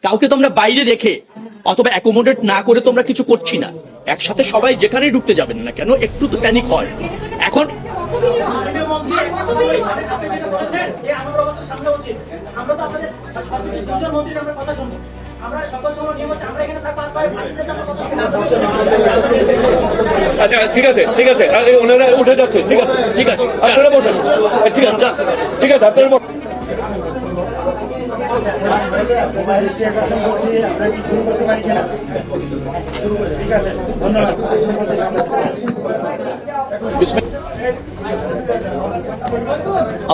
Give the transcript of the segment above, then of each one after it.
কাউকে তো আমরা বাইরে রেখে অথবা অ্যাকোমোডেট না করে তো আমরা কিছু করছি না। একসাথে সবাই যেখানেই ঢুকতে যাবেন না কেন, একটু তো প্যানিক হয়। এখন আচ্ছা ঠিক আছে ঠিক আছে, ওনারা উঠে যাচ্ছে, ঠিক আছে ঠিক আছে, আপনারা বসেন, ঠিক আছে ঠিক আছে আপনারা বসেন।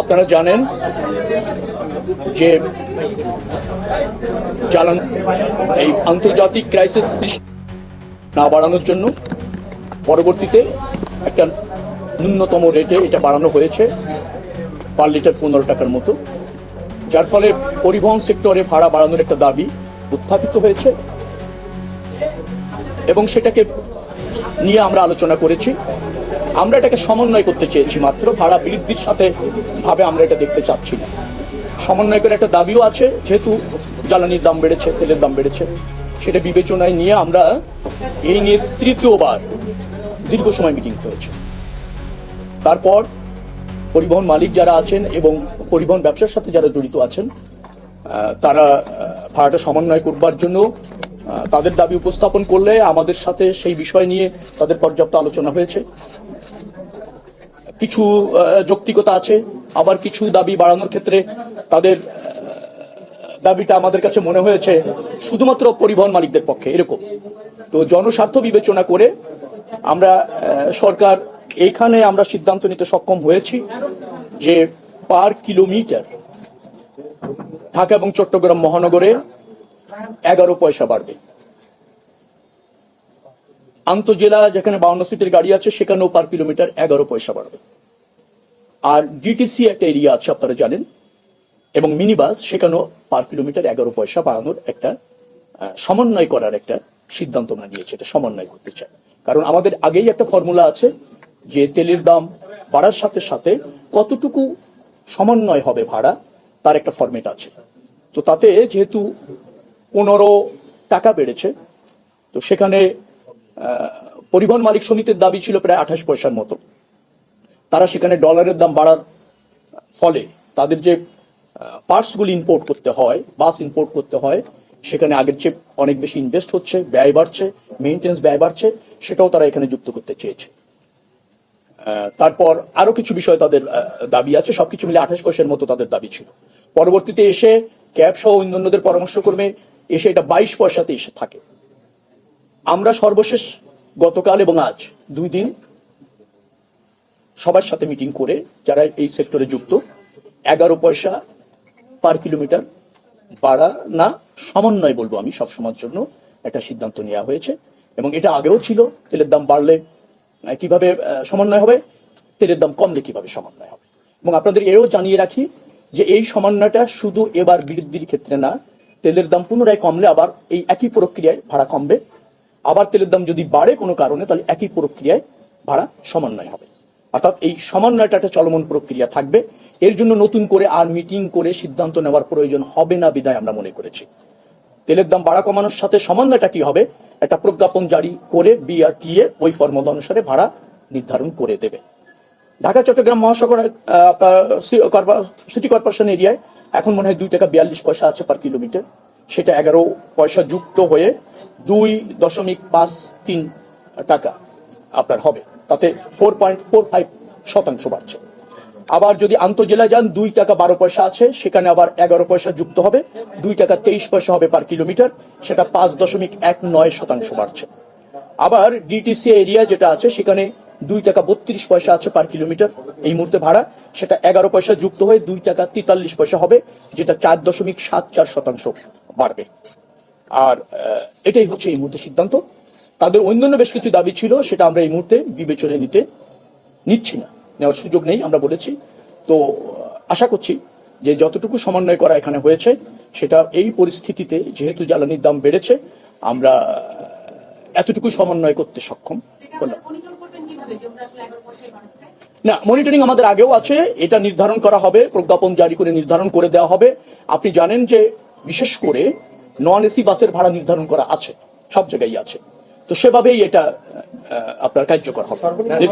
আপনারা জানেন যে এই আন্তর্জাতিক ক্রাইসিস না বাড়ানোর জন্য পরবর্তীতে একটা ন্যূনতম রেটে এটা বাড়ানো হয়েছে পার লিটার 15 টাকার মতো, যার ফলে পরিবহন সেক্টরে ভাড়া বাড়ানোর একটা দাবি উত্থাপিত হয়েছে এবং সেটাকে নিয়ে আমরা আলোচনা করেছি। আমরা এটাকে সমন্বয় করতে চেয়েছি, মাত্র ভাড়া বৃদ্ধির সাথে ভাবে আমরা এটা দেখতে চাচ্ছি না। সমন্বয় করে একটা দাবিও আছে, যেহেতু জ্বালানির দাম বেড়েছে, তেলের দাম বেড়েছে, সেটা বিবেচনায় নিয়ে আমরা এই নিয়ে তৃতীয়বার দীর্ঘ সময় মিটিং হয়েছে। তারপর পরিবহন মালিক যারা আছেন এবং পরিবহন ব্যবসার সাথে যারা জড়িত আছেন তারা ভাড়াটা সমন্বয় করবার জন্য তাদের দাবি উপস্থাপন করলে আমাদের সাথে সেই বিষয় নিয়ে তাদের পর্যাপ্ত আলোচনা হয়েছে। কিছু যৌক্তিকতা আছে, আবার কিছু দাবি বাড়ানোর ক্ষেত্রে তাদের দাবিটা আমাদের কাছে মনে হয়েছে শুধুমাত্র পরিবহন মালিকদের পক্ষে এরকম। তো জনস্বার্থ বিবেচনা করে আমরা সরকার এইখানে আমরা সিদ্ধান্ত নিতে সক্ষম হয়েছি যে পার কিলোমিটার ঢাকা এবং চট্টগ্রাম মহানগরে 11 পয়সা বাড়বে। আন্তঃজেলা যেখানে 52 সিটের গাড়ি আছে সেখানেও পার কিলোমিটার 11 পয়সা বাড়বে। আর ডিটিসি একটা এরিয়া আছে আপনারা জানেন, এবং মিনি বাস, সেখানেও পার কিলোমিটার 11 পয়সা বাড়ানোর একটা সমন্বয় করার একটা সিদ্ধান্ত আমরা নিয়েছি। এটা সমন্বয় করতে চাই, কারণ আমাদের আগেই একটা ফর্মুলা আছে যে তেলের দাম বাড়ার সাথে সাথে কতটুকু সমন্বয় হবে ভাড়া, তার একটা ফরম্যাট আছে। তো তাতে যেহেতু 15 টাকা বেড়েছে, তো সেখানে পরিবহন মালিক সমিতির দাবি ছিল প্রায় 28 পয়সার মতো। তারা সেখানে ডলারের দাম বাড়ার ফলে তাদের যে পার্টসগুলি ইম্পোর্ট করতে হয়, বাস ইম্পোর্ট করতে হয়, সেখানে আগের চেয়ে অনেক বেশি ইনভেস্ট হচ্ছে, ব্যয় বাড়ছে, মেইনটেন্স ব্যয় বাড়ছে, সেটাও তারা এখানে যুক্ত করতে চেয়েছে। তারপর আরো কিছু বিষয় তাদের দাবি আছে, সবকিছু মিলে 28 পয়সার মতো তাদের দাবি ছিল। পরবর্তীতে এসে ক্যাব সহ অন্যান্যদের পরামর্শ ক্রমে এসে এটা 22 পয়সাতে এসে থাকে। আমরা সর্বশেষ গতকাল এবং আজ 2 দিন সবার সাথে মিটিং করে যারা এই সেক্টরে যুক্ত 11 পয়সা পার কিলোমিটার বাড়া না সমন্বয় বলবো আমি সবসময়ের জন্য একটা সিদ্ধান্ত নেওয়া হয়েছে। এবং এটা আগেও ছিল, তেলের দাম বাড়লে কিভাবে সমন্বয় হবে, তেলের দাম কমলে কিভাবে সমন্বয় হবে। এবং আপনাদের এও জানিয়ে রাখি যে এই সমন্বয়টা শুধু এবার বৃদ্ধির ক্ষেত্রে না, তেলের দাম পুনরায় কমলে আবার এই একই প্রক্রিয়ায় ভাড়া কমবে, আবার তেলের দাম যদি বাড়ে কোনো কারণে তাহলে একই প্রক্রিয়ায় ভাড়া সমন্বয় হবে। অর্থাৎ এই সমন্বয়টা একটা চলমান প্রক্রিয়া থাকবে। এর জন্য নতুন করে আর মিটিং করে সিদ্ধান্ত নেওয়ার প্রয়োজন হবে না বিধায় আমরা মনে করেছি তেলের দাম বাড়া কমানোর সাথে সমন্বয়টা কি হবে, একটা প্রজ্ঞাপন জারি করে বিআরটিএ ওই ফর্মুলা অনুসারে ভাড়া নির্ধারণ করে দেবে। ঢাকা চট্টগ্রাম মহাসাগর সিটি কর্পোরেশন এরিয়ায় এখন মনে হয় 2 টাকা 42 পয়সা আছে পার কিলোমিটার, সেটা 11 পয়সা যুক্ত হয়ে 2.53 টাকা আপনার হবে, তাতে 4.45% বাড়ছে। আবার যদি আন্তঃজেলায় যান 2 টাকা 12 পয়সা আছে, সেখানে আবার 11 পয়সা যুক্ত হবে, 2 টাকা 23 পয়সা হবে পার কিলোমিটার, সেটা 5.19% বাড়ছে। আবার ডিটিসি এরিয়া যেটা আছে সেখানে 2 টাকা 32 পয়সা আছে পার কিলোমিটার এই মুহূর্তে ভাড়া, সেটা 11 পয়সা যুক্ত হয়ে 2 টাকা 43 পয়সা হবে, যেটা 4.74% বাড়বে। আর এটাই হচ্ছে এই মুহূর্তে সিদ্ধান্ত। তাদের অন্যান্য বেশ কিছু দাবি ছিল, সেটা আমরা এই মুহূর্তে বিবেচনায় নিচ্ছি না, নেওয়ার সুযোগ নেই আমরা বলেছি। তো আশা করছি যে যতটুকু সমন্বয় করা এখানে হয়েছে সেটা এই পরিস্থিতিতে, যেহেতু জ্বালানির দাম বেড়েছে, আমরা এতটুকু সমন্বয় করতে সক্ষম হলাম। না, মনিটরিং আমাদের আগেও আছে, এটা নির্ধারণ করা হবে, প্রজ্ঞাপন জারি করে নির্ধারণ করে দেওয়া হবে। আপনি জানেন যে বিশেষ করে নন এসি বাসের ভাড়া নির্ধারণ করা আছে, সব জায়গায় আছে। তো সেভাবেই এটা আপনার কার্যকর হবে।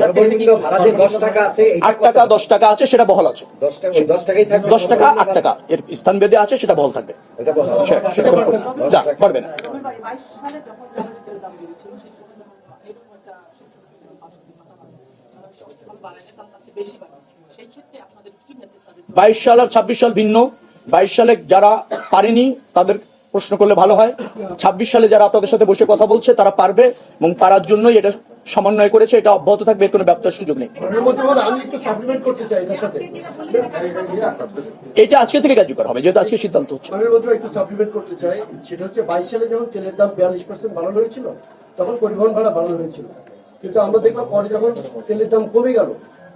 সর্বনিম্ন ভাড়া যে 10 টাকা আছে, 8 টাকা 10 টাকা আছে, সেটা বহাল আছে। 10 টাকা, ওই 10 টাকাই থাকবে। 10 টাকা 8 টাকা এর স্থান ভেদে আছে, সেটা বহাল থাকবে। এটা বলা হয়। সেটা পারবে না। বাইশ সাল আর 26 সাল ভিন্ন। 22 সালে যারা পারেনি তাদের প্রশ্ন করলে ভালো হয়। 26 সালে যারা আপনাদের সাথে বসে কথা বলছে তারা পারবে, এবং পারার জন্যই এটা সমন্বয় করেছে। এটা অব্যাহত থাকবে, কোনো ব্যবসার সুযোগ নেই। আমি একটু সাপ্লিমেন্ট করতে চাই এটার সাথে। এটা আজকে থেকে কার্যকর হবে, যেহেতু আজকে সিদ্ধান্ত হচ্ছে। আমি মধ্যে একটু সাপ্লিমেন্ট করতে চাই, সেটা হচ্ছে 22 সালে যখন তেলের দাম 42% বাড়ানো হয়েছিল, তখন পরিবহন ভাড়া বাড়ানো হয়েছিল। কিন্তু আমরা দেখলাম পরে যখন তেলের দাম কমে গেল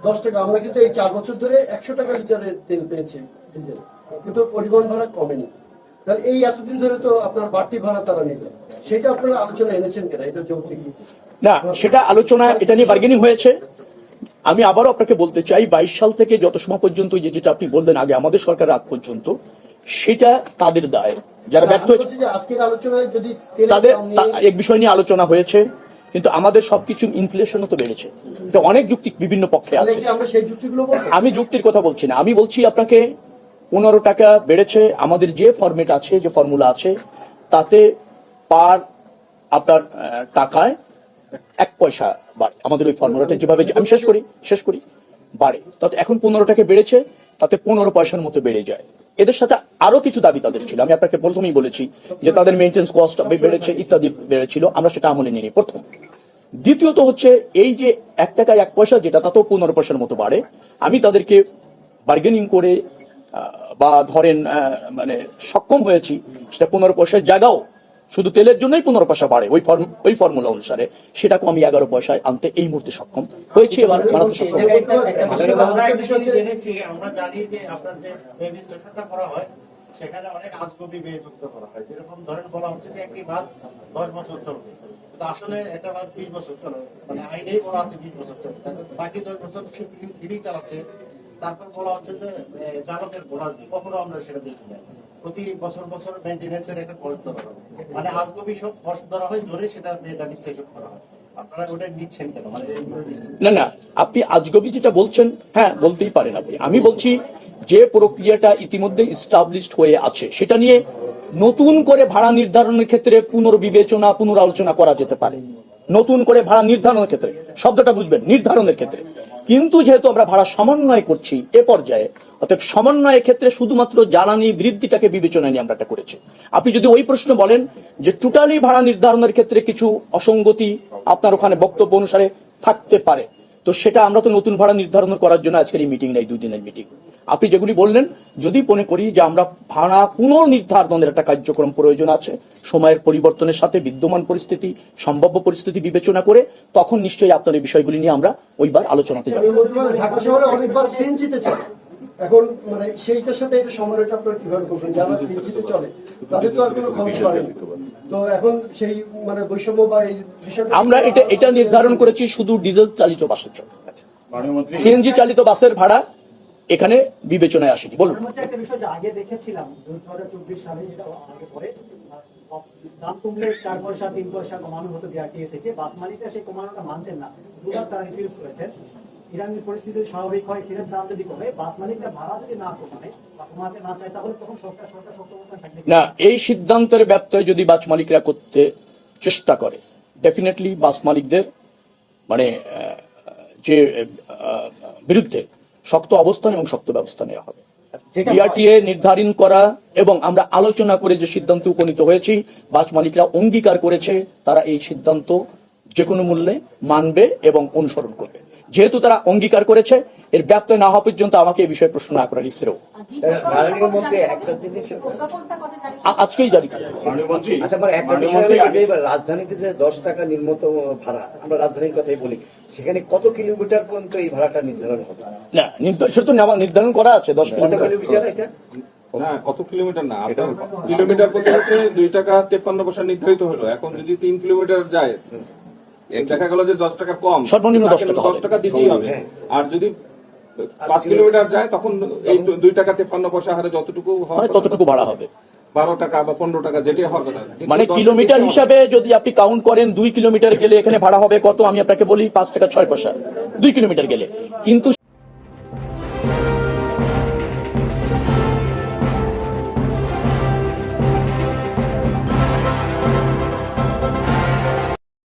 10 টাকা, আমরা কিন্তু এই 4 বছর ধরে 100 টাকা লিটারে তেল পেয়েছি ডিজেল, কিন্তু পরিবহন ভাড়া কমেনি। তাহলে এই এতদিন ধরে তো আপনার বাড়তি ভাড়া তারা নিল, সেটা আপনারা আলোচনা এনেছেন কেন? এটা যৌক্তিক না, সেটা আলোচনা, এটা নিয়ে বার্গেনিং হয়েছে। আমি আবারও আপনাকে বলতে চাই, 22 সাল থেকে যত সময় পর্যন্ত যেটা আপনি বললেন আগে আমাদের সরকারের আগ পর্যন্ত, সেটা তাদের দায় যারা ব্যর্থ হয়েছে। আজকের আলোচনায় যদি তেলের তাদের দাম নিয়ে এক বিষয় নিয়ে আলোচনা হয়েছে, কিন্তু আমাদের সবকিছু ইনফ্লেশনও তো বেড়েছে। এটা অনেক যুক্তি বিভিন্ন পক্ষে তাহলে আছে। কি আমরা সেই যুক্তিগুলো বলবো? আমি যুক্তির কথা বলছি না, আমি বলছি আপনাকে 15 টাকা বেড়েছে। আমাদের যে ফরম্যাট আছে, যে ফর্মুলা আছে, তাতে পার আপনার টাকায় 1 পয়সা বাড়ে। আমাদের ওই ফর্মুলাটা যেভাবে, আমি শেষ করি বাড়ে। তাতে এখন 15 টাকা বেড়েছে, তাতে 15 পয়সার মতো বেড়ে যায়। এদের সাথে আরো কিছু দাবি তাদের ছিল, আমি আপনাকে প্রথমেই বলেছি যে তাদের মেইনটেন্স কস্ট বেড়েছে, ইত্যাদি বেড়েছিল, আমরা সেটা আমলে নিই প্রথম। দ্বিতীয়ত হচ্ছে এই যে 1 টাকায় 1 পয়সা, যেটা তাতেও 15 পয়সার মতো বাড়ে। আমি তাদেরকে বার্গেনিং করে বা ধরেন মানে সক্ষম হয়েছি সেটা 15 পয়সার জায়গাও শুধু তেলের জন্যই 15 পয়সা বাড়ে ওই ফর্মুলা অনুসারে, সেটাকে আমি 11 পয়সায় আনতে এই মুহূর্তে সক্ষম হয়েছি। এবার বাড়াতে সক্ষম হবো। আমরা একটা বিষয় জেনেছি, আমরা জানি যে আপনার যে রেজিস্ট্রেশনটা করা হয় সেখানে অনেক আজগুবি ব্যয় যুক্ত করা হয়। যেরকম ধরেন বলা হচ্ছে যে একটি বাস 10 বছর চলবে, কিন্তু আসলে একটা বাস 20 বছর চলে, মানে আইনেই বলা আছে 20 বছর চলবে, বাকি 10 বছর ফ্রি চালাচ্ছে। তারপর বলা হচ্ছে যে চালকের ঘোড়া দিয়ে, কখনো আমরা সেটা দেখি না। প্রতি বছর বছর মেইনটেনেন্সের একটা খরচ ধরা হয়, মানে আজগুবি সব খরচ ধরা হয়, ধরে সেটা মেয়েটা বিশ্লেষণ করা হয়। আপনারা ওটা নিচ্ছেন কেন? মানে না, আপনি আজগবি যেটা বলছেন, হ্যাঁ বলতেই পারেন আপনি। আমি বলছি যে প্রক্রিয়াটা ইতিমধ্যে ইস্টাবলিশড হয়ে আছে, সেটা নিয়ে নতুন করে ভাড়া নির্ধারণের ক্ষেত্রে পুনর্বিবেচনা, পুনরালোচনা করা যেতে পারে। নতুন করে ভাড়া নির্ধারণের ক্ষেত্রে, শব্দটা বুঝবেন, নির্ধারণের ক্ষেত্রে। কিন্তু যেহেতু আমরা ভাড়া সমন্বয় করছি এ পর্যায়ে, অর্থাৎ সমন্বয়ের ক্ষেত্রে শুধুমাত্র জ্বালানি বৃদ্ধিটাকে বিবেচনায় নিয়ে আমরা এটা করেছি। আপনি যদি ওই প্রশ্ন বলেন যে টোটালি ভাড়া নির্ধারণের ক্ষেত্রে কিছু অসঙ্গতি আপনার ওখানে বক্তব্য অনুসারে থাকতে পারে, তো সেটা আমরা তো নতুন ভাড়া নির্ধারণ করার জন্য আজকের এই মিটিং নেই, 2 দিনের মিটিং। আপনি যেগুলি বললেন, যদি মনে করি যে আমরা ভাড়া পুনর্নির্ধারণের একটা কার্যক্রম প্রয়োজন আছে সময়ের পরিবর্তনের সাথে, বিদ্যমান পরিস্থিতি, সম্ভাব্য পরিস্থিতি বিবেচনা করে, তখন নিশ্চয়ই আপনার এই বিষয়গুলি নিয়ে আমরা ওইবার আলোচনাতে যাব। ঢাকা শহরে অনেক বাস সিএনজিতে চলে এখন, মানে সেইটার সাথে এটা সমন্বয়টা আপনারা কিভাবে করবেন? যারা সিএনজিতে চলে তাদের তো আর কোনো খরচ বাড়েনি, তো এখন সেই মানে বৈষম্য বা এই বিষয়টা আমরা এটা নির্ধারণ করেছি শুধু ডিজেল চালিত বাসের জন্য। সিএনজি চালিত বাসের ভাড়া এখানে বিবেচনায় আসেনি। বলুন। একটা বিষয় যে আগে দেখেছিলাম 2024 সালে, যেটা আগে পরে দাম কমলে 4 পয়সা 3 পয়সা কমানো হতো বিআরটিএ থেকে, বাস মালিকরা সেই কমানোটা মানতেন না, দুবার তারা রিফিউজ করেছেন। ইরানের পরিস্থিতি স্বাভাবিক হয়, তেলের দাম যদি কমে, বাস মালিকরা ভাড়া যদি না কমায় বা কমাতে না চায়, তাহলে তখন সরকার শক্ত অবস্থান থাকবে না, এই সিদ্ধান্তের ব্যত্যয় যদি বাস মালিকরা করতে চেষ্টা করে, ডেফিনেটলি বাস মালিকদের মানে যে বিরুদ্ধে শক্ত অবস্থান এবং শক্ত ব্যবস্থা নেওয়া হবে। বিআরটিএ নির্ধারণ করা এবং আমরা আলোচনা করে যে সিদ্ধান্তে উপনীত হয়েছি, বাস মালিকরা অঙ্গীকার করেছে তারা এই সিদ্ধান্ত যে কোনো মূল্যে মানবে এবং অনুসরণ করবে। যেহেতু তারা অঙ্গীকার করেছে, এর ব্যত্যয় না হওয়া পর্যন্ত আমাকে এই বিষয়ে প্রশ্ন না করার ইচ্ছেও মাননীয় মন্ত্রী একটা জিনিস আজকেই জারি করা। আচ্ছা, আমার একটা বিষয় হলো যে এবার রাজধানীতে যে 10 টাকা নিম্নতম ভাড়া, আমরা রাজধানীর কথাই বলি, সেখানে কত কিলোমিটার পর্যন্ত এই ভাড়াটা নির্ধারণ হবে? না, সেটা তো নির্ধারণ করা আছে 10 কত কিলোমিটার। কিলোমিটার এটা? না, কত কিলোমিটার না, আপনার কিলোমিটার প্রতি হচ্ছে 2 টাকা 53 পয়সা নির্ধারিত হলো। এখন যদি 3 কিলোমিটার যায়, দেখা গেল যে 10 টাকা কম, সর্বনিম্ন 10 টাকা 10 টাকা দিতেই হবে। আর যদি 5 কিলোমিটার যায়, তখন এই 2 টাকা 53 পয়সা হারে যতটুকু হয় ততটুকু ভাড়া হবে। 12 টাকা বা 15 টাকা যেটি হবে না, কিন্তু মানে 10 কিলোমিটার টাকা হিসাবে যদি আপনি কাউন্ট করেন 2 কিলোমিটার গেলে এখানে ভাড়া হবে কত, আমি আপনাকে বলি 5 টাকা 6 পয়সা 2 কিলোমিটার গেলে। কিন্তু